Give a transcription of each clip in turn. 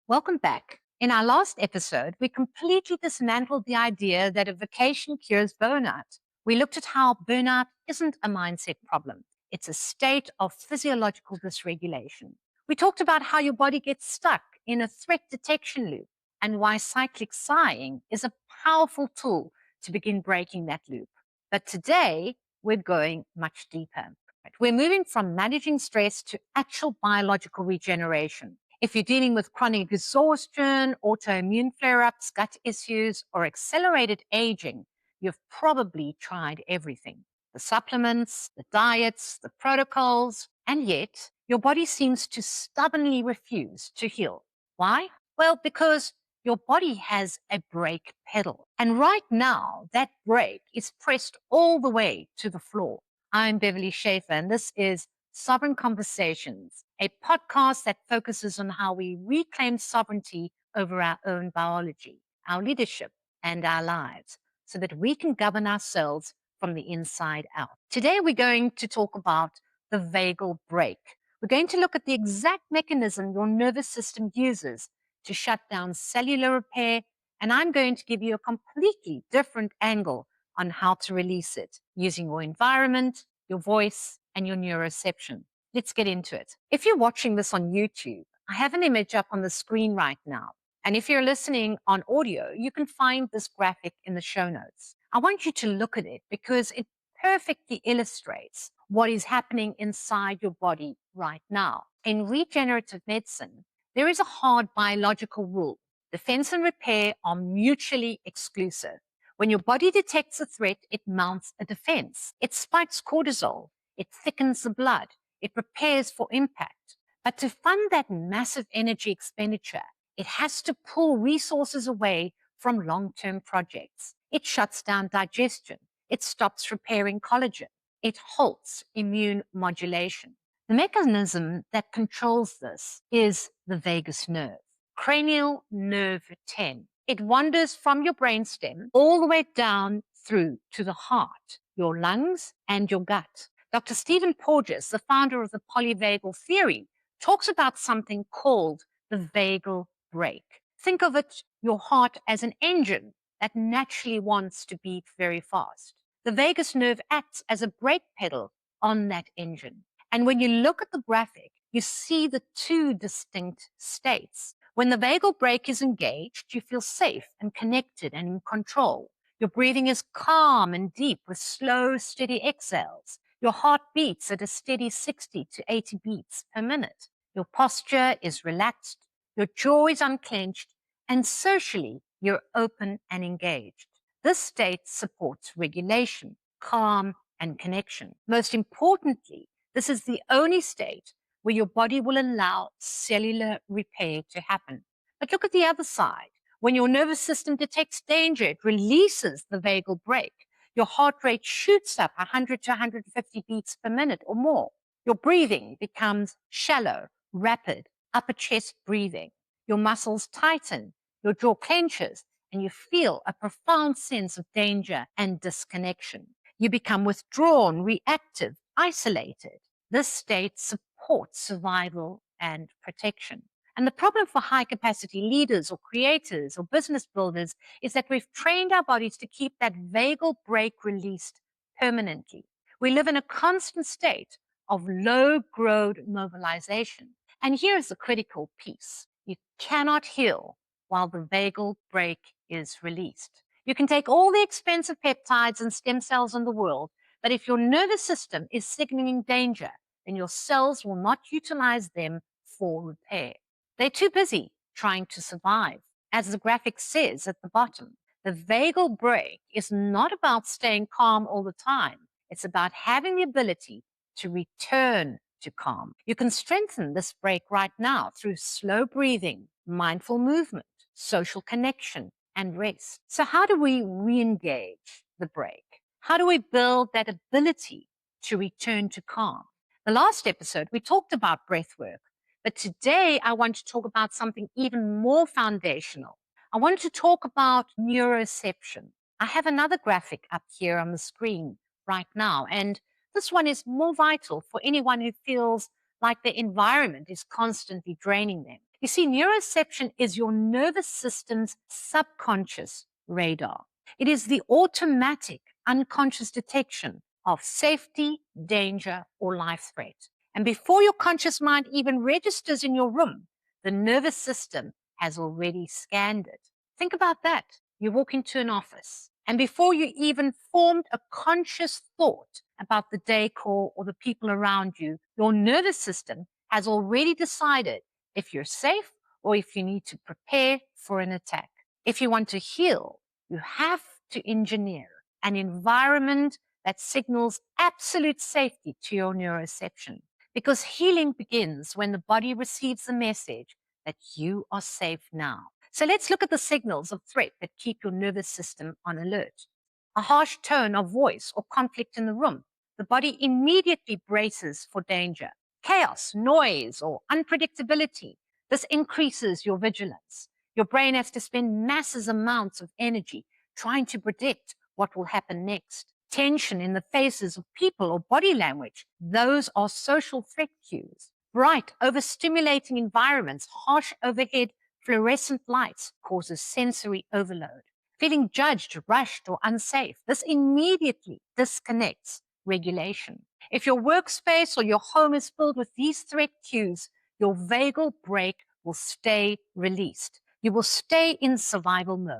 Welcome back. In our last episode, we completely dismantled the idea that a vacation cures burnout. We looked at how burnout isn't a mindset problem, it's a state of physiological dysregulation. We talked about how your body gets stuck in a threat detection loop and why cyclic sighing is a powerful tool to begin breaking that loop. But today, we're going much deeper. We're moving from managing stress to actual biological regeneration. If you're dealing with chronic exhaustion, autoimmune flare ups, gut issues, or accelerated aging, you've probably tried everything: the supplements, the diets, the protocols, and yet your body seems to stubbornly refuse to heal. Why? Well, because your body has a brake pedal. And right now, that brake is pressed all the way to the floor. I'm Beverley Schafer, and this is Sovereign Conversations, a podcast that focuses on how we reclaim sovereignty over our own biology, our leadership, and our lives so that we can govern ourselves from the inside out. Today, we're going to talk about the vagal brake. We're going to look at the exact mechanism your nervous system uses to shut down cellular repair, and I'm going to give you a completely different angle on how to release it using your environment, your voice, and your neuroception. Let's get into it. If you're watching this on YouTube, I have an image up on the screen right now. And if you're listening on audio, you can find this graphic in the show notes. I want you to look at it because it perfectly illustrates what is happening inside your body right now. In regenerative medicine, there is a hard biological rule: defense and repair are mutually exclusive. When your body detects a threat, it mounts a defense. It spikes cortisol. It thickens the blood. It prepares for impact. But to fund that massive energy expenditure, it has to pull resources away from long-term projects. It shuts down digestion. It stops repairing collagen. It halts immune modulation. The mechanism that controls this is the vagus nerve, cranial nerve 10. It wanders from your brainstem all the way down through to the heart, your lungs, and your gut. Dr. Stephen Porges, the founder of the polyvagal theory, talks about something called the vagal brake. Think of it, your heart, as an engine that naturally wants to beat very fast. The vagus nerve acts as a brake pedal on that engine. And when you look at the graphic, you see the two distinct states. When the vagal brake is engaged, you feel safe and connected and in control. Your breathing is calm and deep with slow, steady exhales. Your heart beats at a steady 60 to 80 beats per minute. Your posture is relaxed. Your jaw is unclenched. And socially, you're open and engaged. This state supports regulation, calm, and connection. Most importantly, this is the only state where your body will allow cellular repair to happen. But look at the other side. When your nervous system detects danger, it releases the vagal brake. Your heart rate shoots up 100 to 150 beats per minute or more. Your breathing becomes shallow, rapid, upper chest breathing. Your muscles tighten, your jaw clenches, and you feel a profound sense of danger and disconnection. You become withdrawn, reactive, isolated. This state supports survival and protection. And the problem for high capacity leaders or creators or business builders is that we've trained our bodies to keep that vagal brake released permanently. We live in a constant state of low grade mobilization. And here's the critical piece: you cannot heal while the vagal brake is released. You can take all the expensive peptides and stem cells in the world, but if your nervous system is signaling danger, then your cells will not utilize them for repair. They're too busy trying to survive. As the graphic says at the bottom, the vagal brake is not about staying calm all the time. It's about having the ability to return to calm. You can strengthen this brake right now through slow breathing, mindful movement, social connection, and rest. So how do we re-engage the brake? How do we build that ability to return to calm? The last episode, we talked about breath work, but today I want to talk about something even more foundational. I want to talk about neuroception. I have another graphic up here on the screen right now, and this one is more vital for anyone who feels like the environment is constantly draining them. You see, neuroception is your nervous system's subconscious radar. It is the automatic, unconscious detection of safety, danger, or life threat. And before your conscious mind even registers in your room, the nervous system has already scanned it. Think about that. You walk into an office, and before you even formed a conscious thought about the decor or the people around you, your nervous system has already decided if you're safe or if you need to prepare for an attack. If you want to heal, you have to engineer an environment that signals absolute safety to your neuroception. Because healing begins when the body receives the message that you are safe now. So let's look at the signals of threat that keep your nervous system on alert. A harsh tone of voice or conflict in the room. The body immediately braces for danger. Chaos, noise, or unpredictability. This increases your vigilance. Your brain has to spend massive amounts of energy trying to predict what will happen next. Tension in the faces of people or body language. Those are social threat cues. Bright, overstimulating environments, harsh overhead fluorescent lights causes sensory overload. Feeling judged, rushed, or unsafe. This immediately disconnects regulation. If your workspace or your home is filled with these threat cues, your vagal brake will stay released. You will stay in survival mode.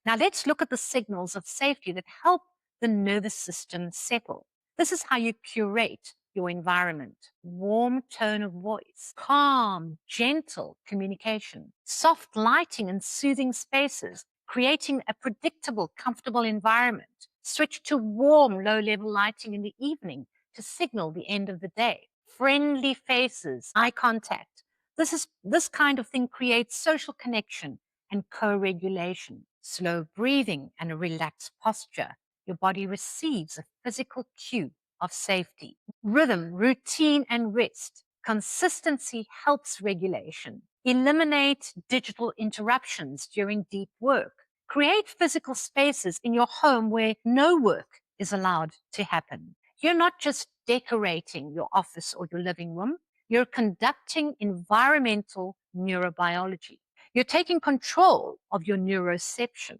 Now let's look at the signals of safety that help the nervous system settle. This is how you curate your environment. Warm tone of voice, calm, gentle communication, soft lighting and soothing spaces, creating a predictable, comfortable environment. Switch to warm, low-level lighting in the evening to signal the end of the day. Friendly faces, eye contact. This kind of thing creates social connection and co-regulation. Slow breathing and a relaxed posture. Your body receives a physical cue of safety. Rhythm, routine, and rest. Consistency helps regulation. Eliminate digital interruptions during deep work. Create physical spaces in your home where no work is allowed to happen. You're not just decorating your office or your living room, you're conducting environmental neurobiology. You're taking control of your neuroception.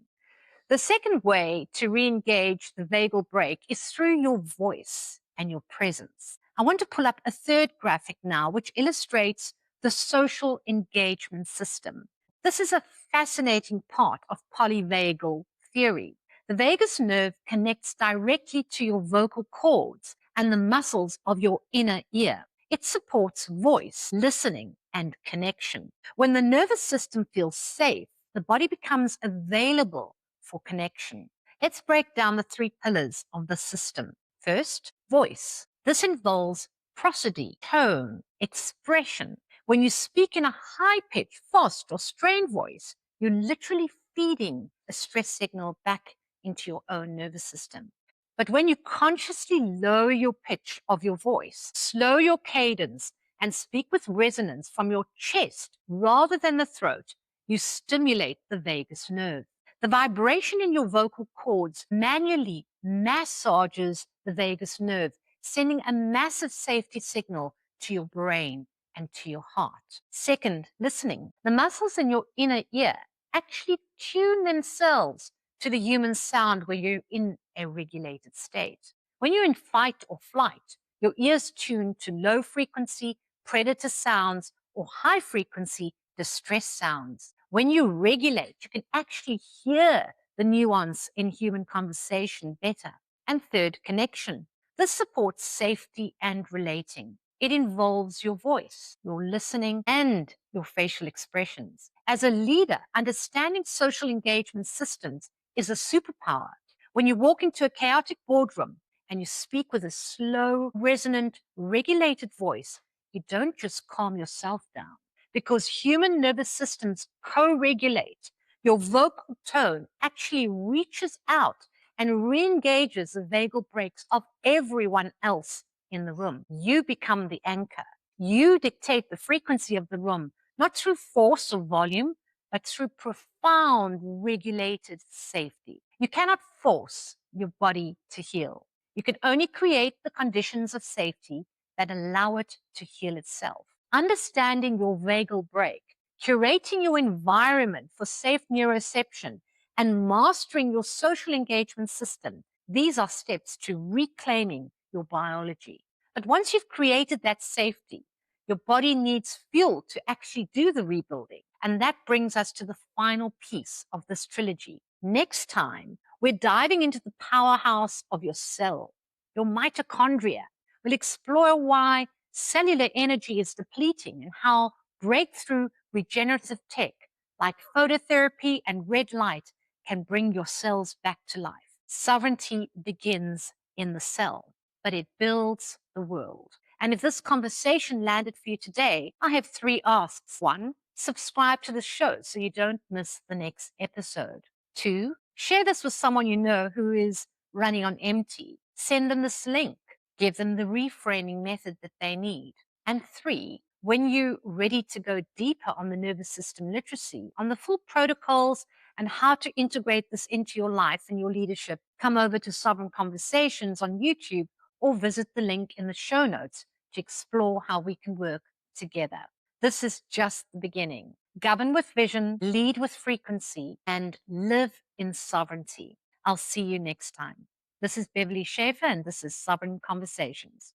The second way to re-engage the vagal brake is through your voice and your presence. I want to pull up a third graphic now, which illustrates the social engagement system. This is a fascinating part of polyvagal theory. The vagus nerve connects directly to your vocal cords and the muscles of your inner ear. It supports voice, listening, and connection. When the nervous system feels safe, the body becomes available for connection. Let's break down the three pillars of the system. First, voice. This involves prosody, tone, expression. When you speak in a high-pitched, fast, or strained voice, you're literally feeding a stress signal back into your own nervous system. But when you consciously lower your pitch of your voice, slow your cadence, and speak with resonance from your chest rather than the throat, you stimulate the vagus nerve. The vibration in your vocal cords manually massages the vagus nerve, sending a massive safety signal to your brain and to your heart. Second, listening. The muscles in your inner ear actually tune themselves to the human sound when you're in a regulated state. When you're in fight or flight, your ears tune to low frequency predator sounds or high frequency distress sounds. When you regulate, you can actually hear the nuance in human conversation better. And third, connection. This supports safety and relating. It involves your voice, your listening, and your facial expressions. As a leader, understanding social engagement systems is a superpower. When you walk into a chaotic boardroom and you speak with a slow, resonant, regulated voice, you don't just calm yourself down. Because human nervous systems co-regulate, your vocal tone actually reaches out and re-engages the vagal brakes of everyone else in the room. You become the anchor. You dictate the frequency of the room, not through force or volume, but through profound regulated safety. You cannot force your body to heal. You can only create the conditions of safety that allow it to heal itself. Understanding your vagal brake curating your environment for safe neuroception, and mastering your social engagement system. These are steps to reclaiming your biology. But once you've created that safety, your body needs fuel to actually do the rebuilding. And that brings us to the final piece of this trilogy. Next time, we're diving into the powerhouse of your cell, your mitochondria. We'll explore why cellular energy is depleting and how breakthrough regenerative tech like phototherapy and red light can bring your cells back to life. Sovereignty begins in the cell, but it builds the world. And if this conversation landed for you today, I have 3 asks. 1, subscribe to the show so you don't miss the next episode. 2, share this with someone you know who is running on empty. Send them this link. Give them the reframing method that they need. And 3, when you're ready to go deeper on the nervous system literacy, on the full protocols and how to integrate this into your life and your leadership, come over to Sovereign Conversations on YouTube or visit the link in the show notes to explore how we can work together. This is just the beginning. Govern with vision, lead with frequency, and live in sovereignty. I'll see you next time. This is Beverley Schafer, and this is Sovereign Conversations.